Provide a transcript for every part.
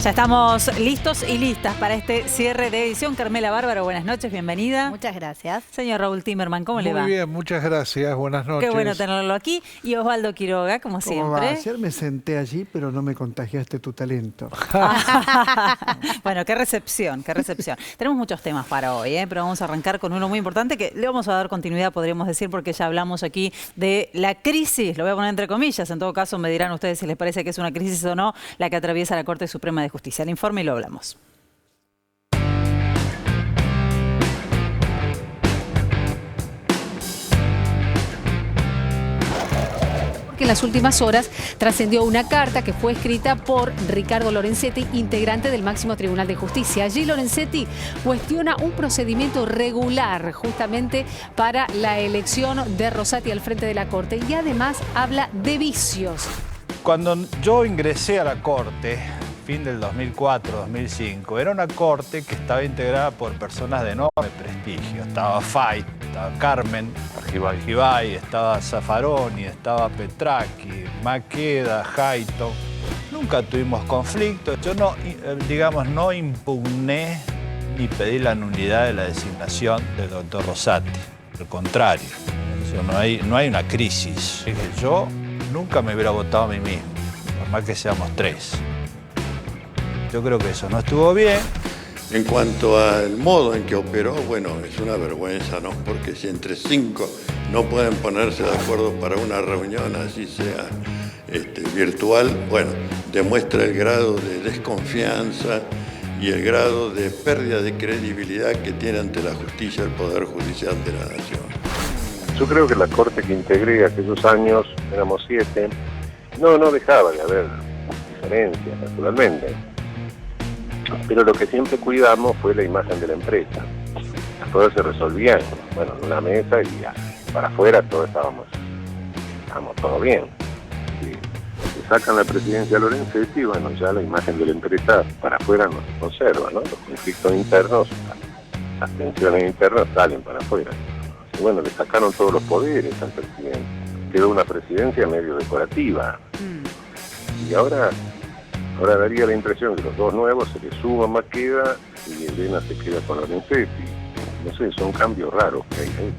Ya estamos listos y listas para este cierre de edición. Carmela Bárbaro, buenas noches, bienvenida. Muchas gracias. Señor Raúl Timerman, ¿cómo le va? Muy bien, muchas gracias, buenas noches. Qué bueno tenerlo aquí. Y Osvaldo Quiroga, como siempre. ¿Cómo va? Ayer me senté allí, pero no me contagiaste tu talento. Bueno, qué recepción, qué recepción. Tenemos muchos temas para hoy, pero vamos a arrancar con uno muy importante que le vamos a dar continuidad, podríamos decir, porque ya hablamos aquí de la crisis, lo voy a poner entre comillas, en todo caso me dirán ustedes si les parece que es una crisis o no, la que atraviesa la Corte Suprema de Justicia. El informe y lo hablamos. En las últimas horas trascendió una carta que fue escrita por Ricardo Lorenzetti, integrante del Máximo Tribunal de Justicia. Allí Lorenzetti cuestiona un procedimiento regular justamente para la elección de Rosati al frente de la Corte y además habla de vicios. Cuando yo ingresé a la Corte, fin del 2004-2005, era una Corte que estaba integrada por personas de enorme prestigio. Estaba Fait, estaba Carmen Argibay, estaba Zaffaroni, estaba Petracchi, Maqueda, Jaito. Nunca tuvimos conflictos. Yo no impugné ni pedí la nulidad de la designación del doctor Rosati. Al contrario, no hay una crisis. Yo nunca me hubiera votado a mí mismo, por más que seamos tres. Yo creo que eso no estuvo bien. En cuanto al modo en que operó, bueno, es una vergüenza, ¿no? Porque si entre 5 no pueden ponerse de acuerdo para una reunión, así sea virtual, bueno, demuestra el grado de desconfianza y el grado de pérdida de credibilidad que tiene ante la justicia el Poder Judicial de la Nación. Yo creo que la Corte que integré aquellos años, éramos 7, no dejaba de haber diferencias, naturalmente. Pero lo que siempre cuidamos fue la imagen de la empresa. Las cosas se resolvían, bueno, en una mesa y ya, para afuera todos estábamos todo bien. Si sacan la presidencia de Lorenzetti, bueno, ya la imagen de la empresa para afuera no se conserva, ¿no? Los conflictos internos, las tensiones internas salen para afuera. Y bueno, le sacaron todos los poderes al presidente. Quedó una presidencia medio decorativa. Y ahora daría la impresión que los dos nuevos se le suma Maqueda y Elena se queda con Lorenzetti. No sé, son cambios raros que hay ahí.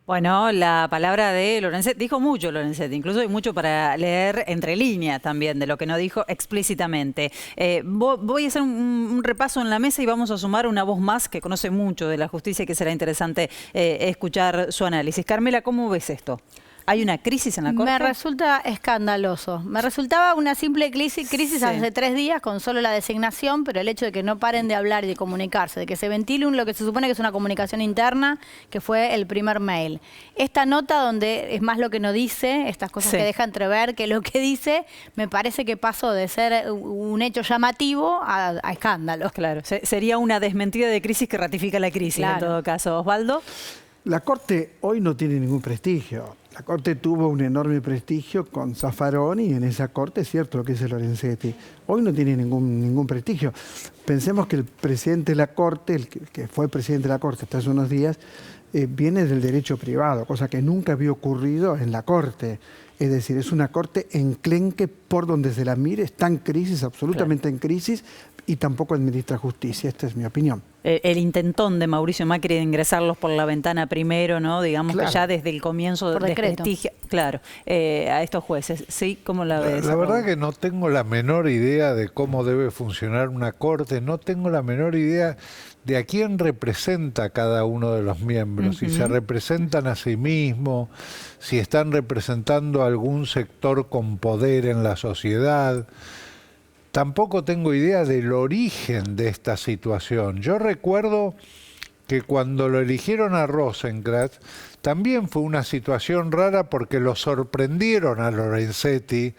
Bueno, la palabra de Lorenzetti, dijo mucho Lorenzetti, incluso hay mucho para leer entre líneas también de lo que no dijo explícitamente. Voy a hacer un repaso en la mesa y vamos a sumar una voz más que conoce mucho de la justicia y que será interesante escuchar su análisis. Carmela, ¿cómo ves esto? ¿Hay una crisis en la Corte? Me resulta escandaloso. Me resultaba una simple crisis hace 3 días con solo la designación, pero el hecho de que no paren de hablar y de comunicarse, de que se ventile lo que se supone que es una comunicación interna, que fue el primer mail. Esta nota donde es más lo que no dice, estas cosas que deja entrever que lo que dice, me parece que pasó de ser un hecho llamativo a escándalo. Claro, sería una desmentida de crisis que ratifica la crisis, en todo caso. Osvaldo. La Corte hoy no tiene ningún prestigio. La Corte tuvo un enorme prestigio con Zaffaroni y en esa Corte es cierto lo que dice Lorenzetti. Hoy no tiene ningún prestigio. Pensemos que el presidente de la Corte, el que fue presidente de la Corte hasta hace unos días, viene del derecho privado, cosa que nunca había ocurrido en la Corte. Es decir, es una Corte enclenque por donde se la mire, está en crisis, absolutamente en crisis, y tampoco administra justicia. Esta es mi opinión. El intentón de Mauricio Macri de ingresarlos por la ventana primero, ¿no? Digamos que ya desde el comienzo por decreto. A estos jueces. ¿Sí? ¿Cómo la ves? La verdad que no tengo la menor idea de cómo debe funcionar una Corte, no tengo la menor idea de a quién representa cada uno de los miembros, si se representan a sí mismos, si están representando a algún sector con poder en la sociedad. Tampoco tengo idea del origen de esta situación. Yo recuerdo que cuando lo eligieron a Rosenkrantz, también fue una situación rara porque lo sorprendieron a Lorenzetti,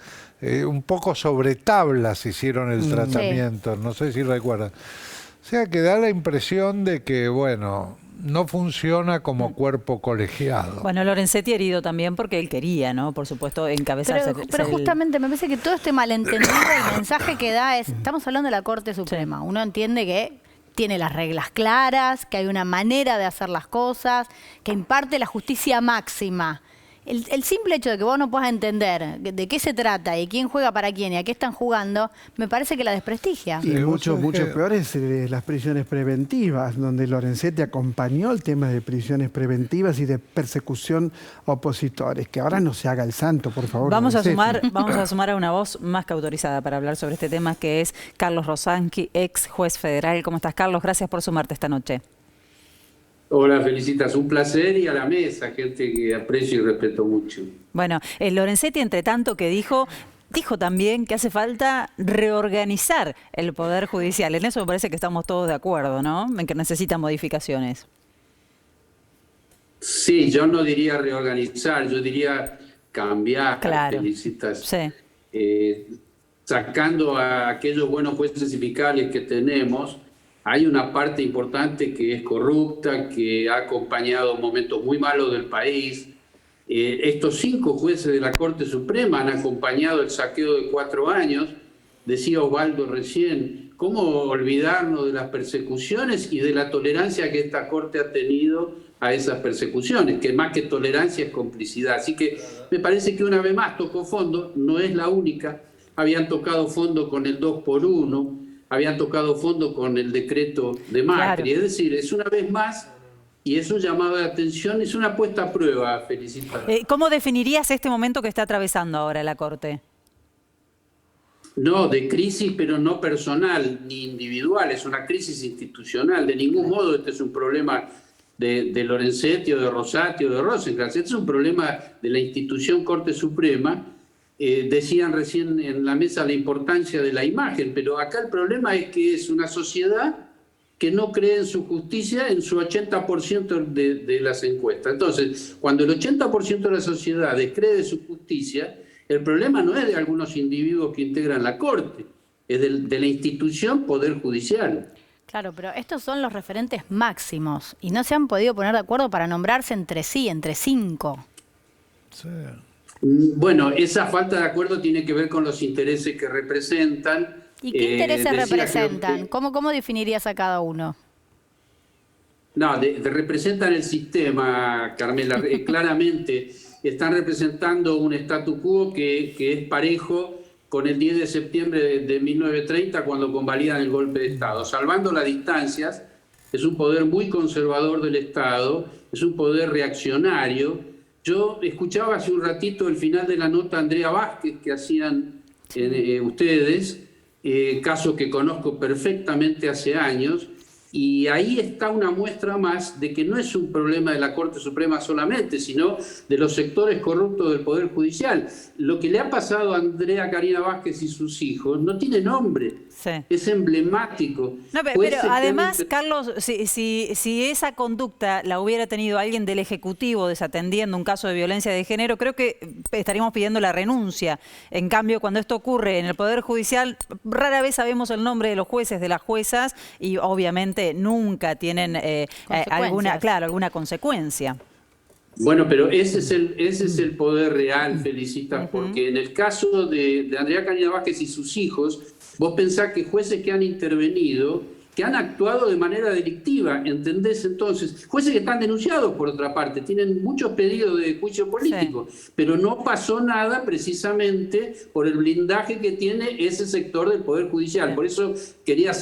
un poco sobre tablas hicieron el tratamiento, no sé si recuerdan. O sea que da la impresión de que, bueno, no funciona como cuerpo colegiado. Bueno, Lorenzetti herido también porque él quería, ¿no? Por supuesto, encabezarse. Pero justamente me parece que todo este malentendido, el mensaje que da es, estamos hablando de la Corte Suprema. Uno entiende que tiene las reglas claras, que hay una manera de hacer las cosas, que imparte la justicia máxima. El simple hecho de que vos no puedas entender de qué se trata y quién juega para quién y a qué están jugando, me parece que la desprestigia. Sí, Y vos mucho, sabés mucho que- peor es las prisiones preventivas, donde Lorenzetti acompañó el tema de prisiones preventivas y de persecución a opositores. Que ahora no se haga el santo, por favor. Vamos a Lorenzetti. sumar a una voz más que autorizada para hablar sobre este tema, que es Carlos Rosanqui, ex juez federal. ¿Cómo estás, Carlos? Gracias por sumarte esta noche. Hola, Felicitas, un placer, y a la mesa, gente que aprecio y respeto mucho. Bueno, Lorenzetti, entre tanto que dijo también que hace falta reorganizar el Poder Judicial. En eso me parece que estamos todos de acuerdo, ¿no? En que necesita modificaciones. Sí, yo no diría reorganizar, yo diría cambiar, Claro. Felicitas. Sí. Sacando a aquellos buenos jueces y fiscales que tenemos, hay una parte importante que es corrupta, que ha acompañado momentos muy malos del país. Estos 5 jueces de la Corte Suprema han acompañado el saqueo de 4 años. Decía Osvaldo recién, ¿cómo olvidarnos de las persecuciones y de la tolerancia que esta Corte ha tenido a esas persecuciones? Que más que tolerancia es complicidad. Así que me parece que una vez más tocó fondo, no es la única. Habían tocado fondo con el 2x1, habían tocado fondo con el decreto de Macri. Claro. Es decir, es una vez más, y es un llamado de atención, es una puesta a prueba, Felicitas. ¿Cómo definirías este momento que está atravesando ahora la Corte? No, de crisis, pero no personal ni individual, es una crisis institucional. De ningún modo este es un problema de Lorenzetti o de Rosati o de Rosenkrantz, este es un problema de la institución Corte Suprema. Decían recién en la mesa la importancia de la imagen, pero acá el problema es que es una sociedad que no cree en su justicia en su 80% de las encuestas. Entonces, cuando el 80% de la sociedad descree de su justicia, el problema no es de algunos individuos que integran la Corte, es de la institución Poder Judicial. Claro, pero estos son los referentes máximos y no se han podido poner de acuerdo para nombrarse entre sí, entre 5. Sí. Bueno, esa falta de acuerdo tiene que ver con los intereses que representan. ¿Y qué intereses Decía, representan? creo que- ¿Cómo definirías a cada uno? No, representan el sistema, Carmela. Claramente están representando un statu quo que es parejo con el 10 de septiembre de 1930, cuando convalidan el golpe de Estado. Salvando las distancias, es un poder muy conservador del Estado, es un poder reaccionario. Yo escuchaba hace un ratito el final de la nota Andrea Vázquez que hacían ustedes, caso que conozco perfectamente hace años, y ahí está una muestra más de que no es un problema de la Corte Suprema solamente, sino de los sectores corruptos del Poder Judicial. Lo que le ha pasado a Andrea Karina Vázquez y sus hijos no tiene nombre, Sí. es emblemático. No, pero además, Carlos, si esa conducta la hubiera tenido alguien del Ejecutivo desatendiendo un caso de violencia de género, creo que estaríamos pidiendo la renuncia. En cambio, cuando esto ocurre en el Poder Judicial, rara vez sabemos el nombre de los jueces, de las juezas, y obviamente nunca tienen alguna consecuencia. Bueno, pero ese es el poder real, Felicitas, porque en el caso de Andrea Karina Vázquez y sus hijos, vos pensás que jueces que han intervenido, que han actuado de manera delictiva, ¿entendés? Entonces, jueces que están denunciados, por otra parte, tienen muchos pedidos de juicio político, pero no pasó nada precisamente por el blindaje que tiene ese sector del Poder Judicial. Por eso quería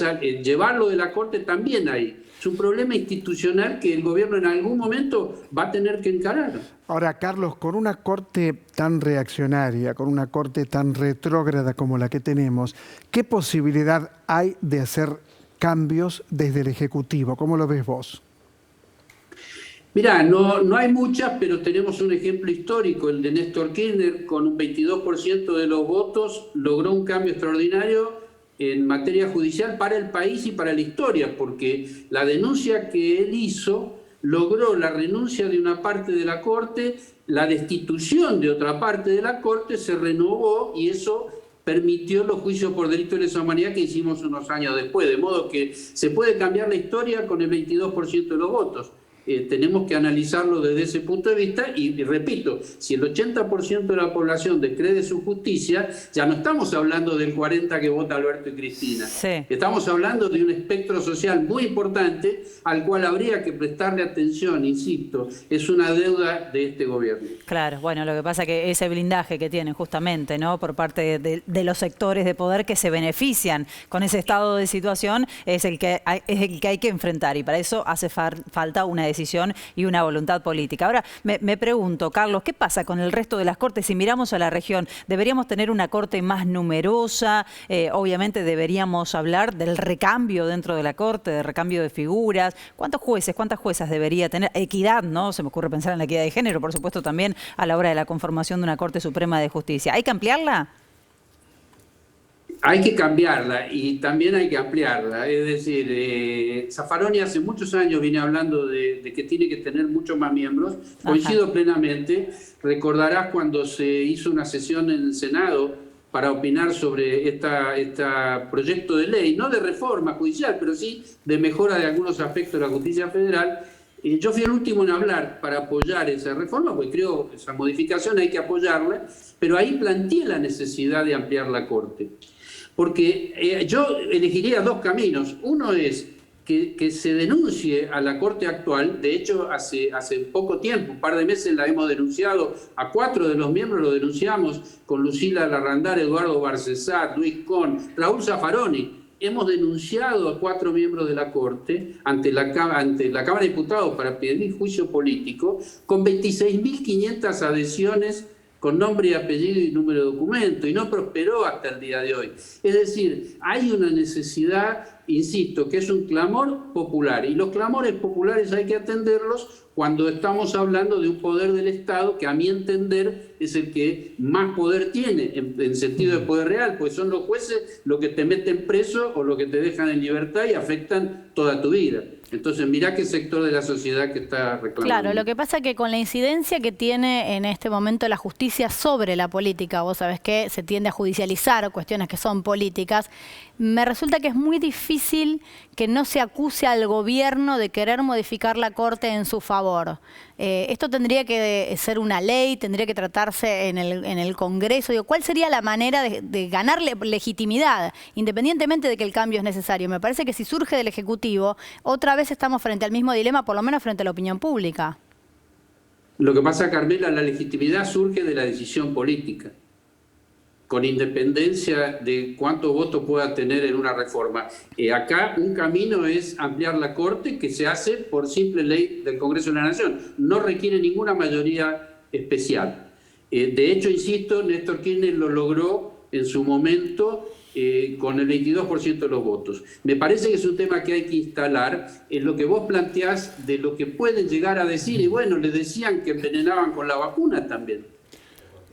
llevarlo de la Corte también ahí. Es un problema institucional que el gobierno en algún momento va a tener que encarar. Ahora, Carlos, con una Corte tan reaccionaria, con una Corte tan retrógrada como la que tenemos, ¿qué posibilidad hay de hacer cambios desde el Ejecutivo? ¿Cómo lo ves vos? Mirá, no hay muchas, pero tenemos un ejemplo histórico, el de Néstor Kirchner, con un 22% de los votos, logró un cambio extraordinario en materia judicial para el país y para la historia, porque la denuncia que él hizo logró la renuncia de una parte de la Corte, la destitución de otra parte de la Corte, se renovó y eso permitió los juicios por delito de lesa humanidad que hicimos unos años después, de modo que se puede cambiar la historia con el 22% de los votos. tenemos que analizarlo desde ese punto de vista y repito, si el 80% de la población descree su justicia, ya no estamos hablando del 40% que vota Alberto y Cristina. Sí. Estamos hablando de un espectro social muy importante al cual habría que prestarle atención, insisto, es una deuda de este gobierno. Claro, bueno, lo que pasa es que ese blindaje que tienen justamente, ¿no?, por parte de los sectores de poder que se benefician con ese estado de situación es el que hay que enfrentar, y para eso hace falta una decisión y una voluntad política. Ahora, me pregunto, Carlos, ¿qué pasa con el resto de las cortes? Si miramos a la región, ¿deberíamos tener una corte más numerosa? Obviamente deberíamos hablar del recambio dentro de la corte, de recambio de figuras. ¿Cuántos jueces, cuántas juezas debería tener? Equidad, ¿no? Se me ocurre pensar en la equidad de género, por supuesto, también a la hora de la conformación de una Corte Suprema de Justicia. ¿Hay que ampliarla? Hay que cambiarla y también hay que ampliarla. Es decir, Zaffaroni hace muchos años viene hablando de que tiene que tener muchos más miembros. Coincido plenamente. Recordarás cuando se hizo una sesión en el Senado para opinar sobre este proyecto de ley, no de reforma judicial, pero sí de mejora de algunos aspectos de la justicia federal. Yo fui el último en hablar para apoyar esa reforma, porque creo que esa modificación hay que apoyarla, pero ahí planteé la necesidad de ampliar la Corte. Porque yo elegiría dos caminos. Uno es que se denuncie a la Corte actual. De hecho, hace poco tiempo, un par de meses, la hemos denunciado a 4 de los miembros, lo denunciamos con Lucila Larrandar, Eduardo Barcesat, Luis Con, Raúl Zaffaroni. Hemos denunciado a 4 miembros de la Corte ante la Cámara de Diputados para pedir juicio político, con 26.500 adhesiones con nombre y apellido y número de documento, y no prosperó hasta el día de hoy. Es decir, hay una necesidad, insisto, que es un clamor popular, y los clamores populares hay que atenderlos cuando estamos hablando de un poder del Estado que, a mi entender, es el que más poder tiene, en sentido de poder real, pues son los jueces los que te meten preso o los que te dejan en libertad y afectan toda tu vida. Entonces, mirá qué sector de la sociedad que está reclamando. Claro, lo que pasa es que con la incidencia que tiene en este momento la justicia sobre la política, vos sabés que se tiende a judicializar cuestiones que son políticas, me resulta que es muy difícil que no se acuse al gobierno de querer modificar la Corte en su favor. Esto tendría que ser una ley, tendría que tratarse en el Congreso. Digo, ¿cuál sería la manera de ganarle legitimidad, independientemente de que el cambio es necesario? Me parece que si surge del Ejecutivo, otra vez estamos frente al mismo dilema, por lo menos frente a la opinión pública. Lo que pasa, Carmela, la legitimidad surge de la decisión política, con independencia de cuántos votos pueda tener en una reforma. Acá un camino es ampliar la Corte, que se hace por simple ley del Congreso de la Nación. No requiere ninguna mayoría especial. De hecho, insisto, Néstor Kirchner lo logró en su momento con el 22% de los votos. Me parece que es un tema que hay que instalar en lo que vos planteás de lo que pueden llegar a decir. Y bueno, le decían que envenenaban con la vacuna también.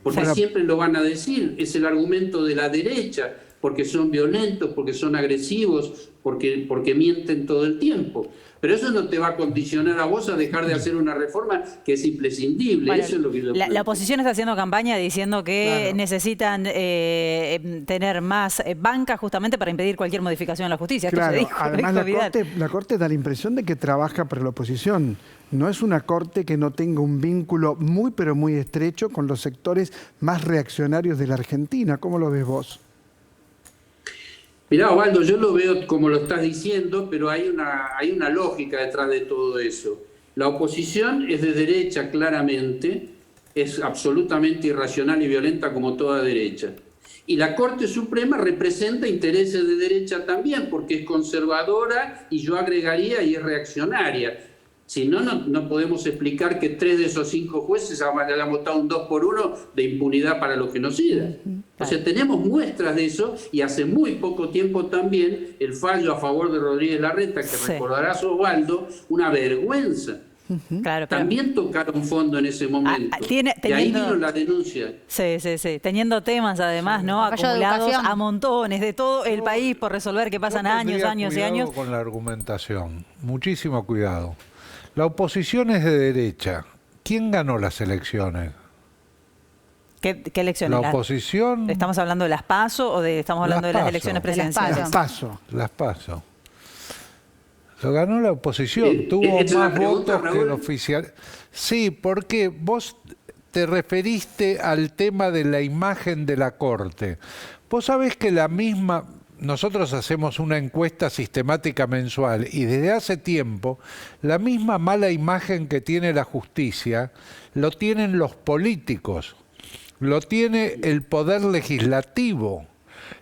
Porque siempre lo van a decir, es el argumento de la derecha, porque son violentos, porque son agresivos, porque mienten todo el tiempo. Pero eso no te va a condicionar a vos a dejar de hacer una reforma que es imprescindible. Bueno, eso es lo que yo la oposición está haciendo campaña diciendo que necesitan tener más banca justamente para impedir cualquier modificación en la justicia. Esto Claro, se dijo, además la corte da la impresión de que trabaja para la oposición. No es una Corte que no tenga un vínculo muy, pero muy estrecho con los sectores más reaccionarios de la Argentina. ¿Cómo lo ves vos? Mirá, Osvaldo, yo lo veo como lo estás diciendo, pero hay una lógica detrás de todo eso. La oposición es de derecha claramente, es absolutamente irracional y violenta como toda derecha. Y la Corte Suprema representa intereses de derecha también, porque es conservadora y yo agregaría y es reaccionaria. Si no, no podemos explicar que 3 de esos 5 jueces hayan votado un 2-1 de impunidad para los genocidas. O sea, tenemos muestras de eso, y hace muy poco tiempo también el fallo a favor de Rodríguez Larreta, que recordarás, Osvaldo, una vergüenza. Claro, también tocaron fondo en ese momento. Y ahí vino la denuncia. Sí. Teniendo temas además, ¿no? Acumulados a montones de todo el país por resolver, que pasan años y años. Con la argumentación, muchísimo cuidado. La oposición es de derecha. ¿Quién ganó las elecciones? ¿Qué elecciones? La oposición. ¿Estamos hablando de las PASO o estamos hablando de las elecciones presidenciales? Las PASO. Lo ganó la oposición, tuvo ¿es una más pregunta, votos que el Raúl? oficial. Sí, porque vos te referiste al tema de la imagen de la Corte. Vos sabés que nosotros hacemos una encuesta sistemática mensual y desde hace tiempo la misma mala imagen que tiene la justicia lo tienen los políticos, lo tiene el poder legislativo,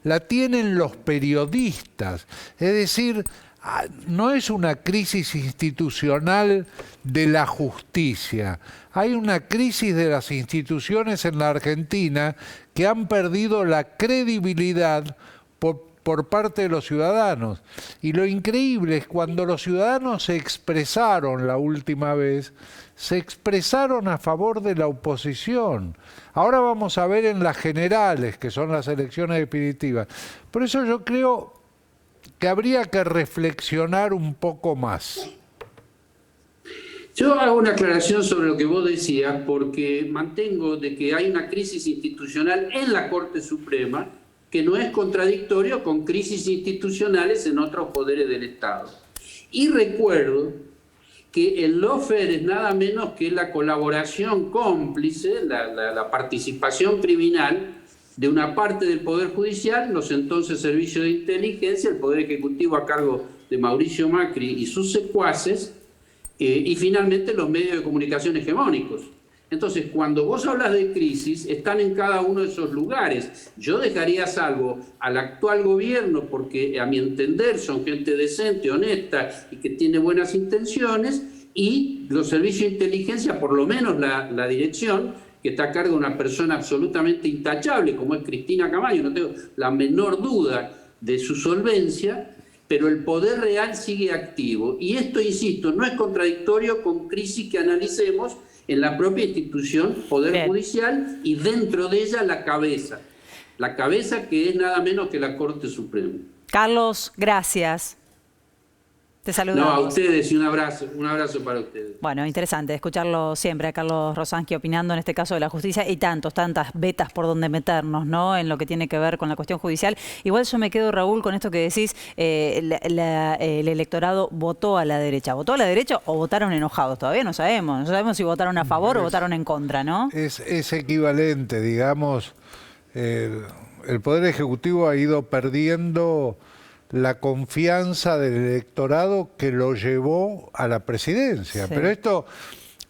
la tienen los periodistas. Es decir, no es una crisis institucional de la justicia. Hay una crisis de las instituciones en la Argentina que han perdido la credibilidad por parte de los ciudadanos. Y lo increíble es cuando los ciudadanos se expresaron la última vez, se expresaron a favor de la oposición. Ahora vamos a ver en las generales, que son las elecciones definitivas. Por eso yo creo que habría que reflexionar un poco más. Yo hago una aclaración sobre lo que vos decías, porque mantengo de que hay una crisis institucional en la Corte Suprema que no es contradictorio con crisis institucionales en otros poderes del Estado. Y recuerdo que el lawfare es nada menos que la colaboración cómplice, la participación criminal de una parte del Poder Judicial, los entonces servicios de inteligencia, el Poder Ejecutivo a cargo de Mauricio Macri y sus secuaces, y finalmente los medios de comunicación hegemónicos. Entonces, cuando vos hablas de crisis, están en cada uno de esos lugares. Yo dejaría a salvo al actual gobierno, porque a mi entender son gente decente, honesta y que tiene buenas intenciones, y los servicios de inteligencia, por lo menos la dirección, que está a cargo de una persona absolutamente intachable, como es Cristina Camaño, no tengo la menor duda de su solvencia, pero el poder real sigue activo. Y esto, insisto, no es contradictorio con crisis que analicemos en la propia institución Poder Judicial y dentro de ella la cabeza que es nada menos que la Corte Suprema. Carlos, gracias. Te saludamos. No, a ustedes y un abrazo para ustedes. Bueno, interesante escucharlo siempre a Carlos Rosansky opinando en este caso de la justicia y tantas vetas por donde meternos, ¿no? En lo que tiene que ver con la cuestión judicial. Igual yo me quedo, Raúl, con esto que decís, el electorado votó a la derecha. ¿Votó a la derecha o votaron enojados? Todavía no sabemos. No sabemos si votaron a favor o votaron en contra, ¿no? Es equivalente, digamos. El Poder Ejecutivo ha ido perdiendo la confianza del electorado que lo llevó a la presidencia. Sí. Pero esto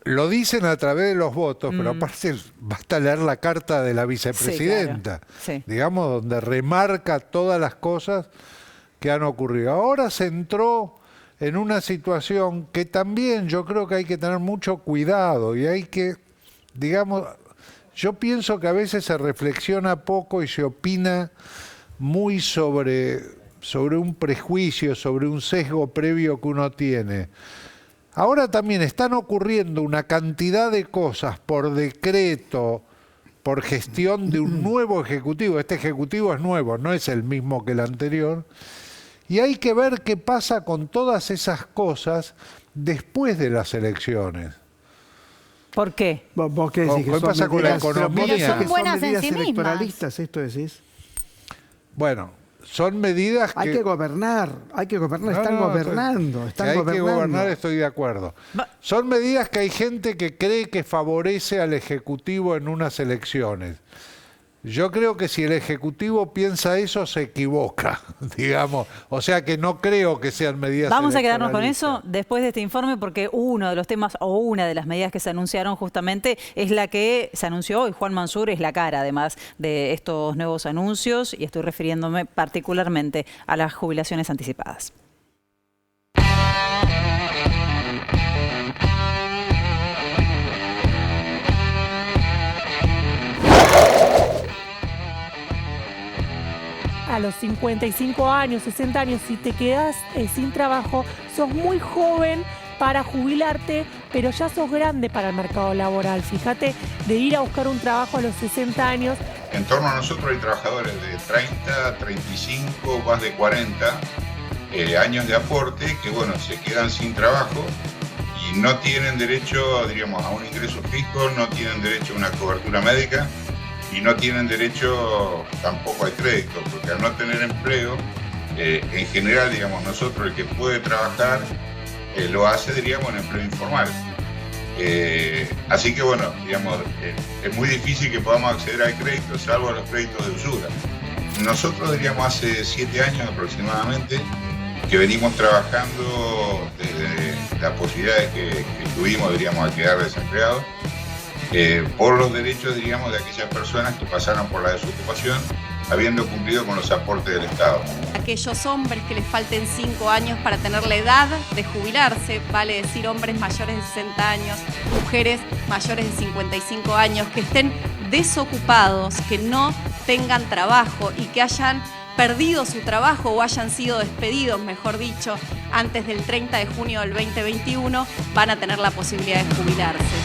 lo dicen a través de los votos, pero aparte basta leer la carta de la vicepresidenta, sí, claro. Sí. Digamos, donde remarca todas las cosas que han ocurrido. Ahora se entró en una situación que también yo creo que hay que tener mucho cuidado y hay que, digamos, yo pienso que a veces se reflexiona poco y se opina muy sobre un prejuicio, sobre un sesgo previo que uno tiene. Ahora también están ocurriendo una cantidad de cosas por decreto, por gestión de un nuevo ejecutivo. Este ejecutivo es nuevo, no es el mismo que el anterior. Y hay que ver qué pasa con todas esas cosas después de las elecciones. ¿Por qué? ¿Vos qué decís? ¿Qué pasa con la economía? Pero son buenas en medidas sí mismas. electoralistas, esto decís. Bueno, son medidas que... Hay que gobernar, están gobernando. Hay que gobernar, estoy de acuerdo. Son medidas que hay gente que cree que favorece al Ejecutivo en unas elecciones. Yo creo que si el Ejecutivo piensa eso, se equivoca, digamos. O sea que no creo que sean medidas Vamos a quedarnos con eso después de este informe, porque uno de los temas o una de las medidas que se anunciaron justamente es la que se anunció hoy. Juan Mansur es la cara, además de estos nuevos anuncios, y estoy refiriéndome particularmente a las jubilaciones anticipadas. A los 55 años, 60 años, si te quedas sin trabajo, sos muy joven para jubilarte, pero ya sos grande para el mercado laboral. Fíjate, de ir a buscar un trabajo a los 60 años. En torno a nosotros hay trabajadores de 30, 35, más de 40 años de aporte que, bueno, se quedan sin trabajo y no tienen derecho, diríamos, a un ingreso fijo, no tienen derecho a una cobertura médica. Y no tienen derecho tampoco al crédito, porque al no tener empleo En general, digamos, nosotros el que puede trabajar lo hace, diríamos, en empleo informal. Así que bueno, digamos, es muy difícil que podamos acceder al crédito, salvo a los créditos de usura. Nosotros, diríamos, hace 7 años aproximadamente que venimos trabajando desde las posibilidades que tuvimos, diríamos, a quedar desempleados, por los derechos, diríamos, de aquellas personas que pasaron por la desocupación habiendo cumplido con los aportes del Estado. Aquellos hombres que les falten 5 años para tener la edad de jubilarse, vale decir hombres mayores de 60 años, mujeres mayores de 55 años, que estén desocupados, que no tengan trabajo y que hayan perdido su trabajo o hayan sido despedidos, mejor dicho, antes del 30 de junio del 2021, van a tener la posibilidad de jubilarse.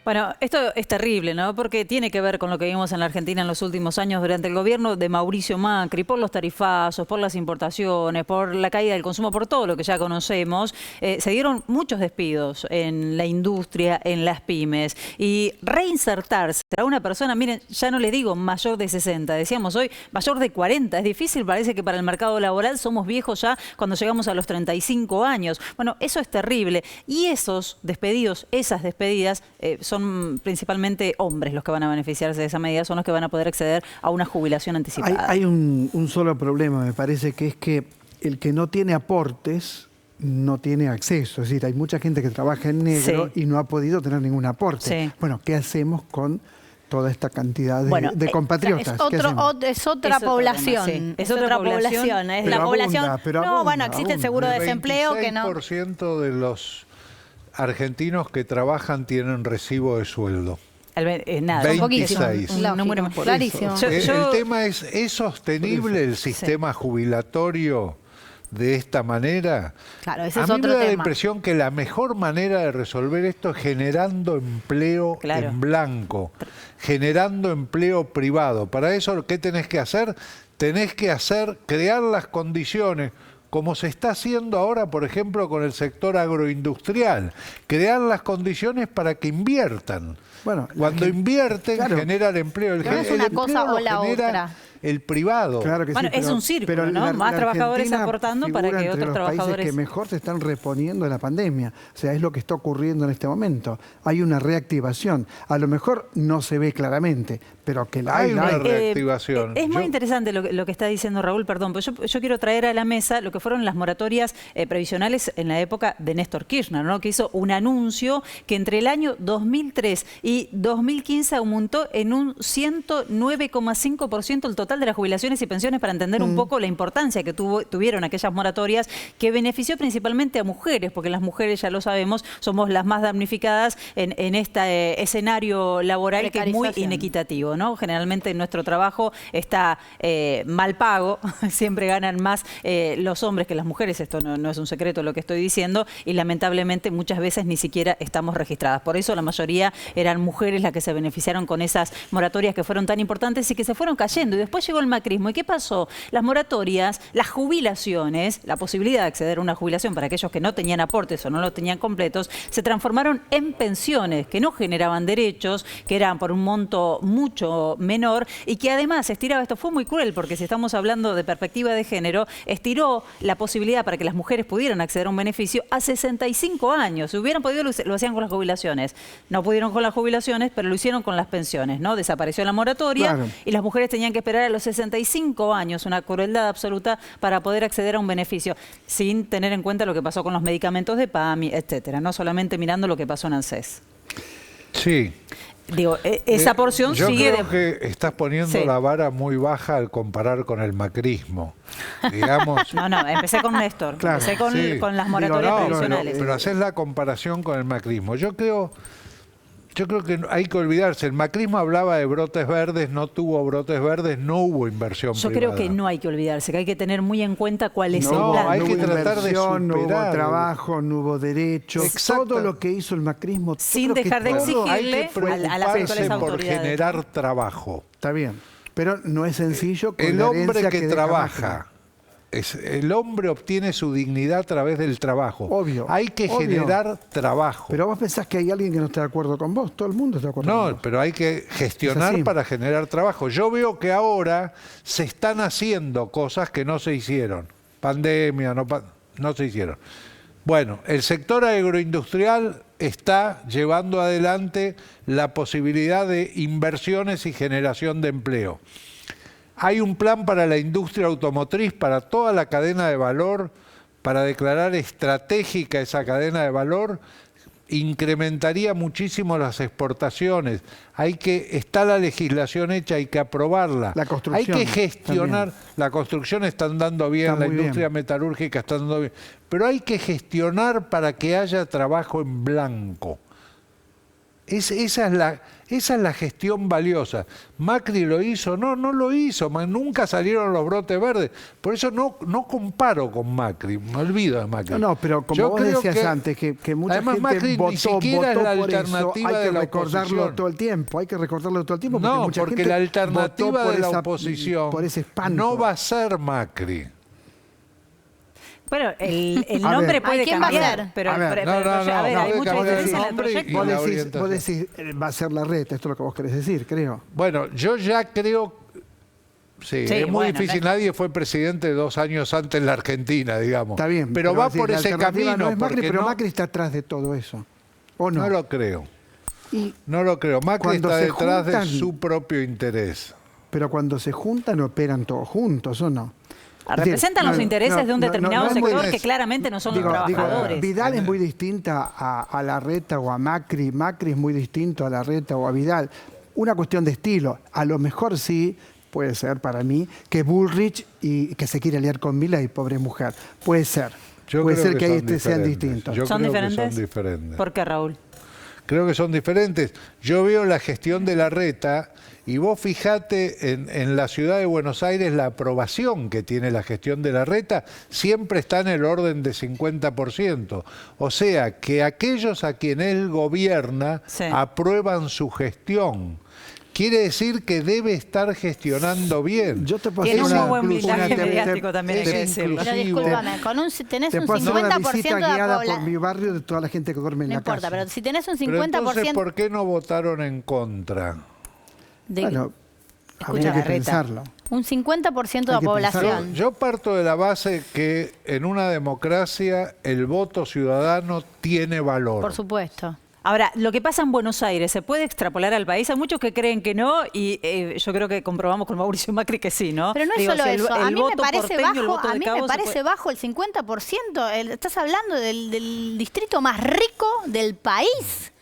Bueno, esto es terrible, ¿no? Porque tiene que ver con lo que vimos en la Argentina en los últimos años durante el gobierno de Mauricio Macri, por los tarifazos, por las importaciones, por la caída del consumo, por todo lo que ya conocemos. Se dieron muchos despidos en la industria, en las pymes. Y reinsertarse a una persona, miren, ya no les digo mayor de 60, decíamos hoy mayor de 40. Es difícil, parece que para el mercado laboral somos viejos ya cuando llegamos a los 35 años. Bueno, eso es terrible. Y esos despedidos, esas despedidas, son principalmente hombres los que van a beneficiarse de esa medida, son los que van a poder acceder a una jubilación anticipada. Hay un solo problema, me parece, que es que el que no tiene aportes no tiene acceso. Es decir, hay mucha gente que trabaja en negro y no ha podido tener ningún aporte. Sí. Bueno, ¿qué hacemos con toda esta cantidad de compatriotas? Es otra población. Sí. Es otra población. Es la población. No, bueno, existe el seguro de desempleo que no. El 26% de los argentinos que trabajan tienen recibo de sueldo. Nada, 26. Un número clarísimo. El tema es sostenible el sistema jubilatorio de esta manera. Claro, ese es a mí otro me da tema. la impresión que la mejor manera de resolver esto es generando empleo en blanco, generando empleo privado. Para eso, ¿qué tenés que hacer? Tenés que crear las condiciones, como se está haciendo ahora, por ejemplo, con el sector agroindustrial, crear las condiciones para que inviertan. Bueno, cuando invierten, generan empleo. No es una cosa o la otra. El privado. Claro que bueno, sí, es un círculo, ¿no? Más trabajadores aportando para que otros trabajadores... países que mejor se están reponiendo de la pandemia. O sea, es lo que está ocurriendo en este momento. Hay una reactivación. A lo mejor no se ve claramente, pero que la hay. Una reactivación. Es muy interesante lo que está diciendo Raúl, perdón, pero yo quiero traer a la mesa lo que fueron las moratorias previsionales en la época de Néstor Kirchner, ¿no? Que hizo un anuncio que entre el año 2003 y 2015 aumentó en un 109,5% el total de las jubilaciones y pensiones, para entender un poco la importancia que tuvieron aquellas moratorias, que benefició principalmente a mujeres, porque las mujeres, ya lo sabemos, somos las más damnificadas en este escenario laboral que es muy inequitativo, ¿no? Generalmente nuestro trabajo está mal pago, siempre ganan más los hombres que las mujeres, esto no es un secreto lo que estoy diciendo, y lamentablemente muchas veces ni siquiera estamos registradas. Por eso la mayoría eran mujeres las que se beneficiaron con esas moratorias que fueron tan importantes y que se fueron cayendo. Y después llegó el macrismo. ¿Y qué pasó? Las moratorias, las jubilaciones, la posibilidad de acceder a una jubilación para aquellos que no tenían aportes o no los tenían completos, se transformaron en pensiones que no generaban derechos, que eran por un monto mucho menor y que además estiraba, esto fue muy cruel porque si estamos hablando de perspectiva de género, estiró la posibilidad para que las mujeres pudieran acceder a un beneficio a 65 años. Si hubieran podido, lo hacían con las jubilaciones. No pudieron con las jubilaciones, pero lo hicieron con las pensiones, ¿no? Desapareció la moratoria y las mujeres tenían que esperar a los 65 años, una crueldad absoluta, para poder acceder a un beneficio, sin tener en cuenta lo que pasó con los medicamentos de PAMI, etcétera, no solamente mirando lo que pasó en ANSES. Sí. Digo, esa porción sigue... Yo creo que estás poniendo la vara muy baja al comparar con el macrismo. Digamos... No, empecé con Néstor, empecé con las moratorias previsionales. Pero haces la comparación con el macrismo. Yo creo que hay que olvidarse. El macrismo hablaba de brotes verdes, no tuvo brotes verdes, no hubo inversión privada. Yo creo que no hay que olvidarse, que hay que tener muy en cuenta cuál es el plan. Hay que tratar de superar. No hubo trabajo, no hubo derechos. Todo lo que hizo el macrismo. Sin dejar de exigirle a las actuales autoridades. Por generar trabajo. Está bien, pero no es sencillo con el hombre que trabaja el hombre obtiene su dignidad a través del trabajo. Obvio. Hay que generar trabajo. Pero vos pensás que hay alguien que no está de acuerdo con vos. Todo el mundo está de acuerdo con vos. No, pero hay que gestionar para generar trabajo. Yo veo que ahora se están haciendo cosas que no se hicieron. Pandemia, no se hicieron. Bueno, el sector agroindustrial está llevando adelante la posibilidad de inversiones y generación de empleo. Hay un plan para la industria automotriz, para toda la cadena de valor, para declarar estratégica esa cadena de valor, incrementaría muchísimo las exportaciones. Está la legislación hecha, hay que aprobarla. La construcción hay que gestionar. también. La construcción está andando bien, Está la muy industria bien. metalúrgica está andando bien. Pero hay que gestionar para que haya trabajo en blanco. Esa es la gestión valiosa. ¿Macri lo hizo? No, no lo hizo. Nunca salieron los brotes verdes. Por eso no comparo con Macri. Me olvido de Macri. No, pero como vos decías antes, que mucha además, gente Macri votó ni siquiera es la por eso, alternativa hay que de la recordarlo oposición. todo el tiempo. Hay que recordarlo todo el tiempo. No, mucha porque gente la alternativa votó por de la esa- oposición por ese espanto. no va a ser Macri. Bueno, el A nombre ver. puede ¿A quién va a cambiar, ser? pero, A ver, pero- no, pero- no, a ver, no, hay puede mucho cambiar interés el en el nombre proyecto. y Vos la decís, orientación. va a ser la reta, esto es lo que vos querés decir, creo. Bueno, yo ya creo... Sí, Sí, es muy bueno, difícil. Nadie fue presidente 2 años antes en la Argentina, digamos. Está bien. Pero va decís, por la ese alternativa camino. No es Macri, porque pero no, Macri está atrás de todo eso. ¿O no? no lo creo. Y- No lo creo. Macri Cuando está se detrás de juntan- su propio interés. pero cuando se juntan, operan todos juntos, ¿o no? Representan los intereses de un determinado es muy- sector que claramente no son Digo, los trabajadores. Vidal es muy distinta a Larreta o a Macri. Macri es muy distinto a Larreta o a Vidal. Una cuestión de estilo. A lo mejor sí puede ser para mí que Bullrich y que se quiere aliar con Milei, pobre mujer. Puede ser. Yo puede creo ser que ahí son sean diferentes. distintos. Yo ¿Son creo que diferentes? son diferentes. ¿Por qué, Raúl? Creo que son diferentes. Yo veo la gestión de Larreta y vos fijate en la ciudad de Buenos Aires la aprobación que tiene la gestión de Larreta siempre está en el orden de 50%. O sea, que aquellos a quienes él gobierna Sí. aprueban su gestión. Quiere decir que debe estar gestionando bien. Yo te puedo Tiene hacer un una- muy buen una- blindaje te- mediático también, hay que decirlo. Pero discúlpame, tenés Te un puedo hacer una 50% visita de la guiada por población. mi barrio de toda la gente que duerme en No la importa, casa. pero si tenés un Pero 50% entonces, ¿por qué no votaron en contra? de Bueno, habría Escucha, que pensarlo. un 50% de la Hay que pensarlo. población. Yo parto de la base que en una democracia el voto ciudadano tiene valor. Por supuesto. Ahora, lo que pasa en Buenos Aires, ¿se puede extrapolar al país? Hay muchos que creen que no y yo creo que comprobamos con Mauricio Macri que sí, ¿no? Pero no es Digo, solo si eso. A mí me voto parece porteño, el bajo, voto a de mí Cabo me se parece puede- bajo el 50%. Estás hablando del distrito más rico del país.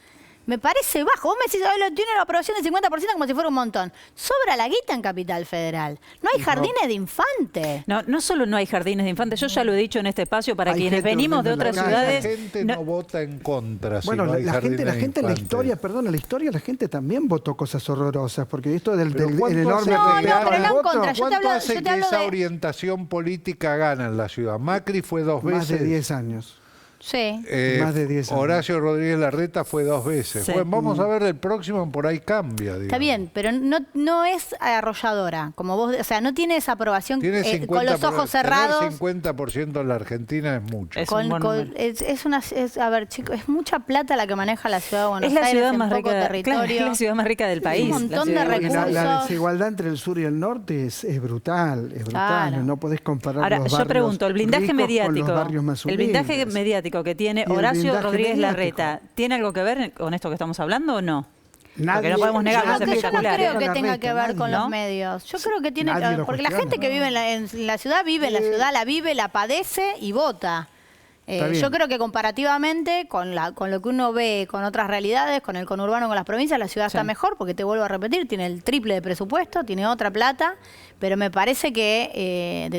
Me parece bajo. Vos me decís, "Ay, tiene la aprobación del 50% como si fuera un montón". Sobra la guita en Capital Federal. No hay jardines de infantes. No solo no hay jardines de infantes, yo ya lo he dicho en este espacio para Hay quienes gente venimos de durmiendo otras en la calle. La ciudades. gente no- no vota en contra. Bueno, si no hay la gente jardines en la infantes. historia, perdón, en la historia la gente también votó cosas horrorosas, porque esto del Pero el ¿cuánto enorme hace No, que no, pero gana- no en contra. Yo te ¿Cuánto hablo- hace yo te que hablo esa de- orientación política gana en la ciudad? Macri fue 2 veces. más de 10 años. Sí. Más de 10 años. Horacio Rodríguez Larreta fue 2 veces. Sí. Bueno, vamos a ver el próximo, por ahí cambia. Está digamos. bien, pero no es arrolladora, como vos, o sea, no tiene esa aprobación Tiene 50%, con los ojos cerrados. Tener 50% en la Argentina es mucho. Es un buen número. A ver, chicos, es mucha plata la que maneja la ciudad de Buenos Es la Aires ciudad en más poco rica, claro, territorio. es la ciudad más rica del país. un montón la ciudad de Y la recursos. desigualdad entre el sur y el norte es brutal, es brutal. Claro. No podés comparar Ahora, los yo barrios pregunto, el blindaje ricos con los mediático, barrios más el blindaje humildes. mediático que tiene Y el Horacio blindaje Rodríguez mediático. Larreta, ¿tiene algo que ver con esto que estamos hablando o no? Nadie- no podemos negarlo, Yo es no espectacular. creo que La tenga reta, que ver con ¿no? los medios. Yo creo que tiene Nadie lo porque la cuestiona. gente que vive en la ciudad vive en la ciudad, la vive, la padece y vota. Está bien. Yo creo que comparativamente con lo que uno ve con otras realidades, con el conurbano, con las provincias, la ciudad Sí. está mejor, porque te vuelvo a repetir, tiene el triple de presupuesto, tiene otra plata, pero me parece que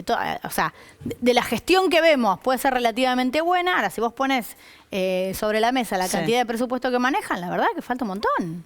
de la gestión que vemos puede ser relativamente buena. Ahora, si vos pones sobre la mesa la Sí. cantidad de presupuesto que manejan, la verdad que falta un montón.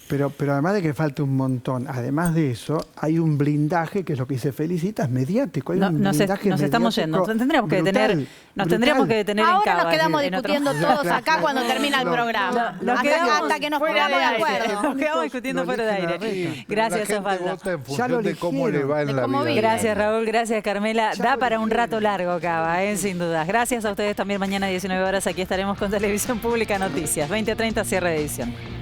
Pero además de que falta un montón, además de eso, hay un blindaje, que es lo que dice Felicitas, mediático. Hay un blindaje nos estamos yendo. Tendríamos que detener, en Ahora Cava, nos quedamos en discutiendo todos acá cuando termina el programa. Hasta que nos pongamos de acuerdo. Nos quedamos discutiendo fuera de aire. Gracias, Zafalda. Vota en función de cómo le va en la vida. Gracias, Raúl. Gracias, Carmela. Da para un rato largo, Cava, sin dudas. Gracias a ustedes también. Mañana a 19 horas aquí estaremos con Televisión Pública Noticias. 20:30, cierre de edición.